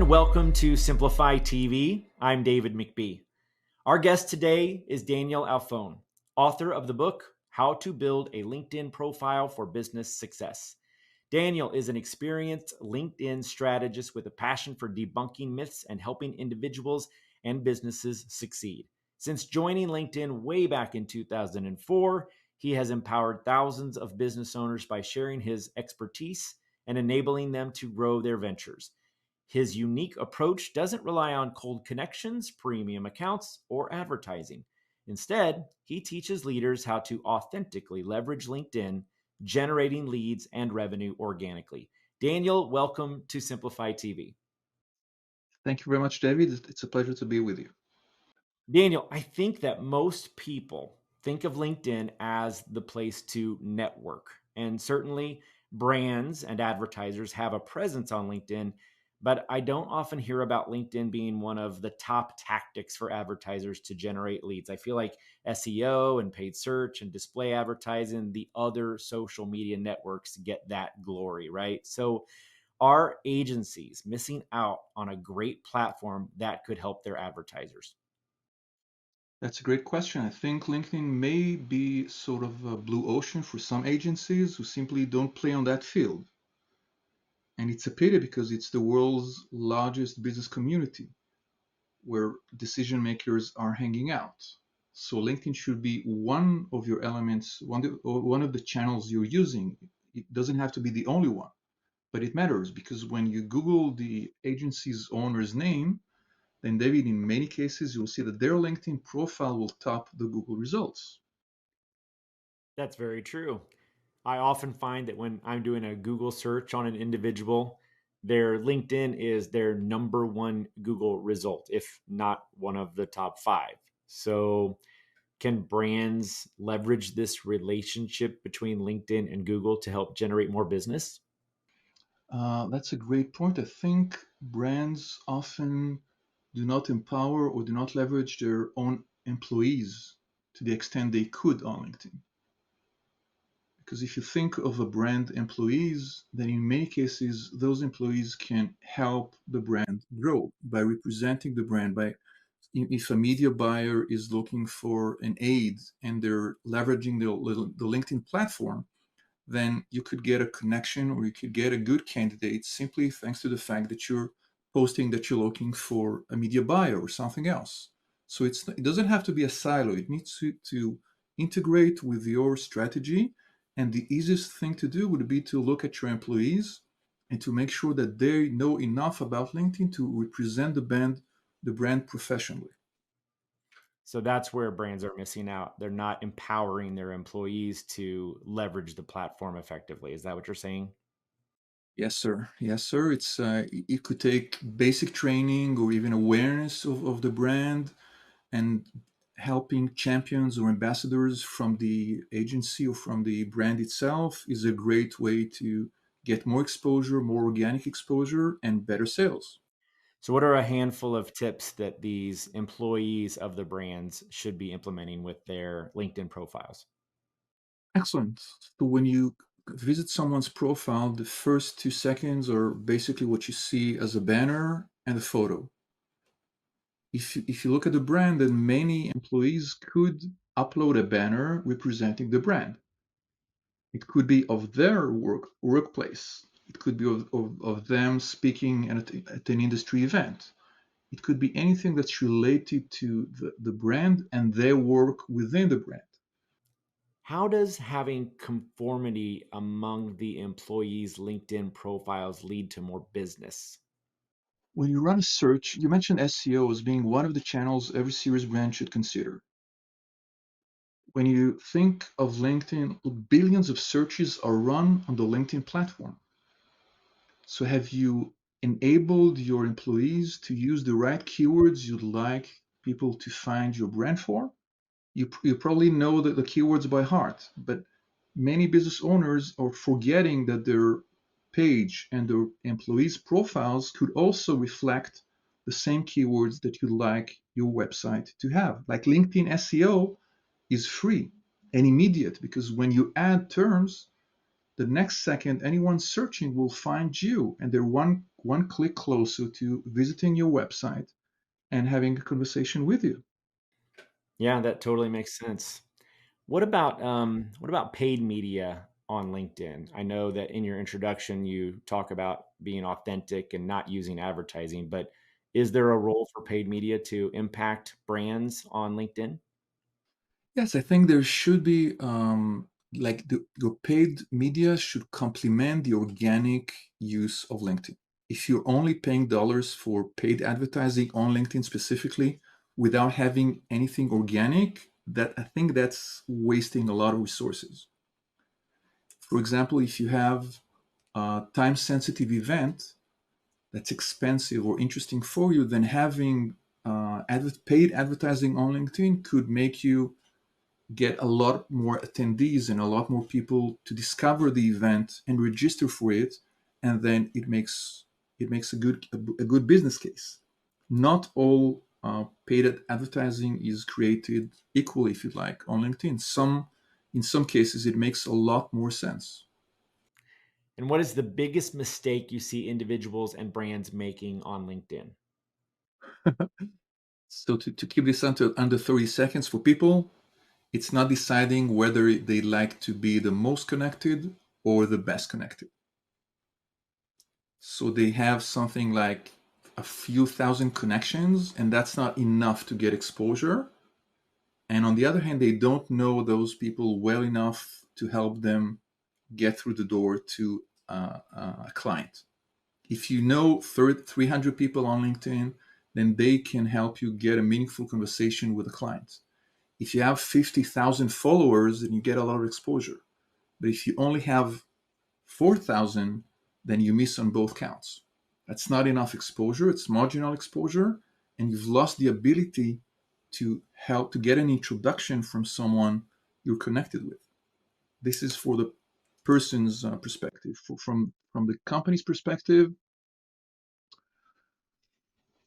and welcome to Simplify TV. I'm David McBee. Our guest today is Daniel Alfone, author of the book How to Build a LinkedIn Profile for Business Success. Daniel is an experienced LinkedIn strategist with a passion for debunking myths and helping individuals and businesses succeed. Since joining LinkedIn way back in 2004, he has empowered thousands of business owners by sharing his expertise and enabling them to grow their ventures. His unique approach doesn't rely on cold connections, premium accounts, or advertising. Instead, he teaches leaders how to authentically leverage LinkedIn, generating leads and revenue organically. Daniel, welcome to Simplify TV. Thank you very much, David. It's a pleasure to be with you. Daniel, I think that most people think of LinkedIn as the place to network. And certainly brands and advertisers have a presence on LinkedIn, but I don't often hear about LinkedIn being one of the top tactics for advertisers to generate leads. I feel like SEO and paid search and display advertising, the other social media networks get that glory, right? So are agencies missing out on a great platform that could help their advertisers? That's a great question. I think LinkedIn may be sort of a blue ocean for some agencies who simply don't play on that field. And it's a pity because it's the world's largest business community where decision makers are hanging out. So LinkedIn should be one of your elements, one of the channels you're using. It doesn't have to be the only one, but it matters because when you Google the agency's owner's name, then David, in many cases, you'll see that their LinkedIn profile will top the Google results. That's very true. I often find that when I'm doing a Google search on an individual, their LinkedIn is their number one Google result, if not one of the top five. So, can brands leverage this relationship between LinkedIn and Google to help generate more business? That's a great point. I think brands often do not empower or do not leverage their own employees to the extent they could on LinkedIn. Because if you think of a brand employees, then in many cases, those employees can help the brand grow by representing the brand. By if a media buyer is looking for an aid and they're leveraging the LinkedIn platform, then you could get a connection or you could get a good candidate simply thanks to the fact that you're posting that you're looking for a media buyer or something else. So it doesn't have to be a silo. It needs to integrate with your strategy. And the easiest thing to do would be to look at your employees and to make sure that they know enough about LinkedIn to represent the brand professionally. So that's where brands are missing out. They're not empowering their employees to leverage the platform effectively. Is that what you're saying? Yes, sir. Yes, sir. It could take basic training or even awareness of the brand and helping champions or ambassadors from the agency or from the brand itself is a great way to get more exposure, more organic exposure, and better sales. So, what are a handful of tips that these employees of the brands should be implementing with their LinkedIn profiles? Excellent. So when you visit someone's profile, the first 2 seconds are basically what you see as a banner and a photo. If you look at the brand, then many employees could upload a banner representing the brand. It could be of their workplace. It could be of them speaking at an industry event. It could be anything that's related to the brand and their work within the brand. How does having conformity among the employees' LinkedIn profiles lead to more business? When you run a search, you mentioned SEO as being one of the channels every serious brand should consider. When you think of LinkedIn, billions of searches are run on the LinkedIn platform. So have you enabled your employees to use the right keywords you'd like people to find your brand for? You probably know the keywords by heart, but many business owners are forgetting that their page and their employees' profiles could also reflect the same keywords that you'd like your website to have. Like LinkedIn SEO is free and immediate because when you add terms, the next second anyone searching will find you, and they're one click closer to visiting your website and having a conversation with you. Yeah, that totally makes sense. What about paid media on LinkedIn? I know that in your introduction you talk about being authentic and not using advertising, but is there a role for paid media to impact brands on LinkedIn? Yes, I think there should be like your paid media should complement the organic use of LinkedIn. If you're only paying dollars for paid advertising on LinkedIn specifically without having anything organic, that I think that's wasting a lot of resources. For example, if you have a time sensitive event that's expensive or interesting for you, then having paid advertising on LinkedIn could make you get a lot more attendees and a lot more people to discover the event and register for it, and then it makes a good business case. Not all paid advertising is created equally, if you like, on LinkedIn. In some cases, it makes a lot more sense. And what is the biggest mistake you see individuals and brands making on LinkedIn? So to keep this under 30 seconds for people, it's not deciding whether they like to be the most connected or the best connected. So they have something like a few thousand connections, and that's not enough to get exposure. And on the other hand, they don't know those people well enough to help them get through the door to a client. If you know 300 people on LinkedIn, then they can help you get a meaningful conversation with a client. If you have 50,000 followers, then you get a lot of exposure. But if you only have 4,000, then you miss on both counts. That's not enough exposure, it's marginal exposure, and you've lost the ability to help to get an introduction from someone you're connected with. This is for the person's perspective. From the company's perspective,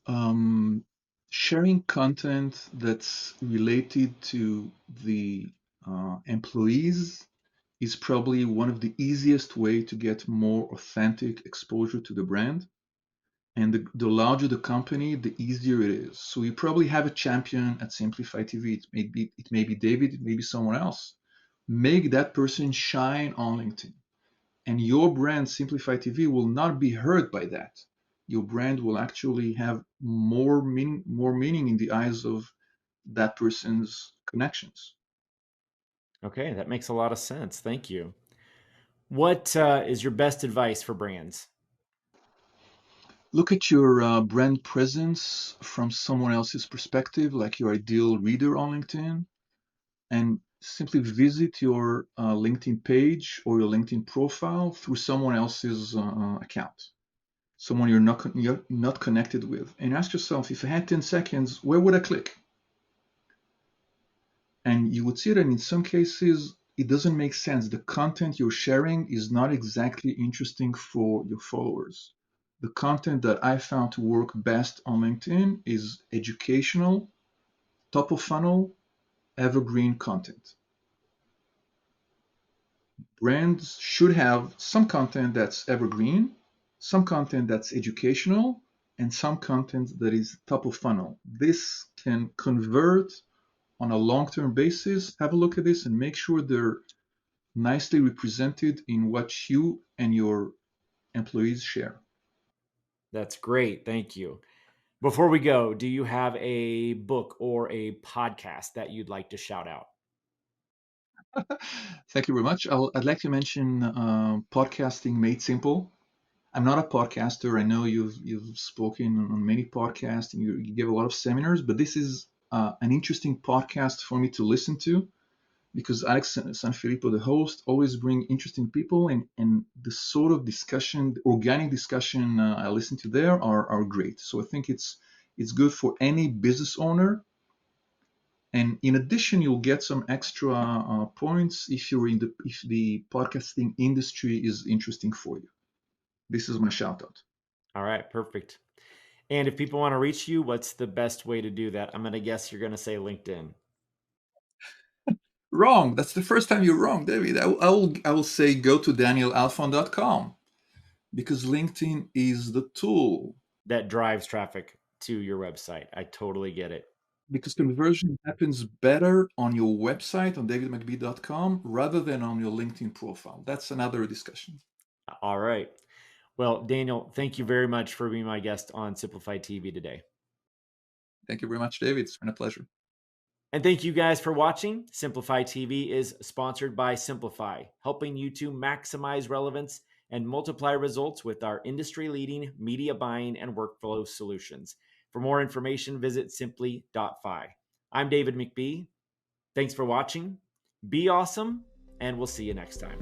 um, sharing content that's related to the employees is probably one of the easiest way to get more authentic exposure to the brand. And the larger the company, the easier it is. So you probably have a champion at Simplify TV. It may be David, it may be someone else. Make that person shine on LinkedIn, and your brand Simplify TV will not be hurt by that. Your brand will actually have more meaning in the eyes of that person's connections. Okay, that makes a lot of sense. Thank you. What is your best advice for brands? Look at your brand presence from someone else's perspective, like your ideal reader on LinkedIn, and simply visit your LinkedIn page or your LinkedIn profile through someone else's account, someone you're not connected with, and ask yourself, if I had 10 seconds, where would I click? And you would see that in some cases, it doesn't make sense. The content you're sharing is not exactly interesting for your followers. The content that I found to work best on LinkedIn is educational, top of funnel, evergreen content. Brands should have some content that's evergreen, some content that's educational, and some content that is top of funnel. This can convert on a long term basis. Have a look at this and make sure they're nicely represented in what you and your employees share. That's great. Thank you. Before we go, do you have a book or a podcast that you'd like to shout out? Thank you very much. I'd like to mention Podcasting Made Simple. I'm not a podcaster. I know you've spoken on many podcasts and you give a lot of seminars, but this is an interesting podcast for me to listen to because Alex Sanfilippo, the host, always bring interesting people, and the sort of discussion, the organic discussion I listen to there are great. So I think it's good for any business owner. And in addition, you'll get some extra points if the podcasting industry is interesting for you. This is my shout out. All right, perfect. And if people want to reach you, what's the best way to do that? I'm going to guess you're going to say LinkedIn. Wrong. That's the first time you're wrong, David. I will say go to danielalfon.com. Because LinkedIn is the tool. That drives traffic to your website. I totally get it. Because conversion happens better on your website on davidmcbee.com rather than on your LinkedIn profile. That's another discussion. All right. Well, Daniel, thank you very much for being my guest on Simplify TV today. Thank you very much, David. It's been a pleasure. And thank you guys for watching. Simplify TV is sponsored by Simplify, helping you to maximize relevance and multiply results with our industry leading media buying and workflow solutions. For more information, visit simply.fi. I'm David McBee. Thanks for watching. Be awesome, and we'll see you next time.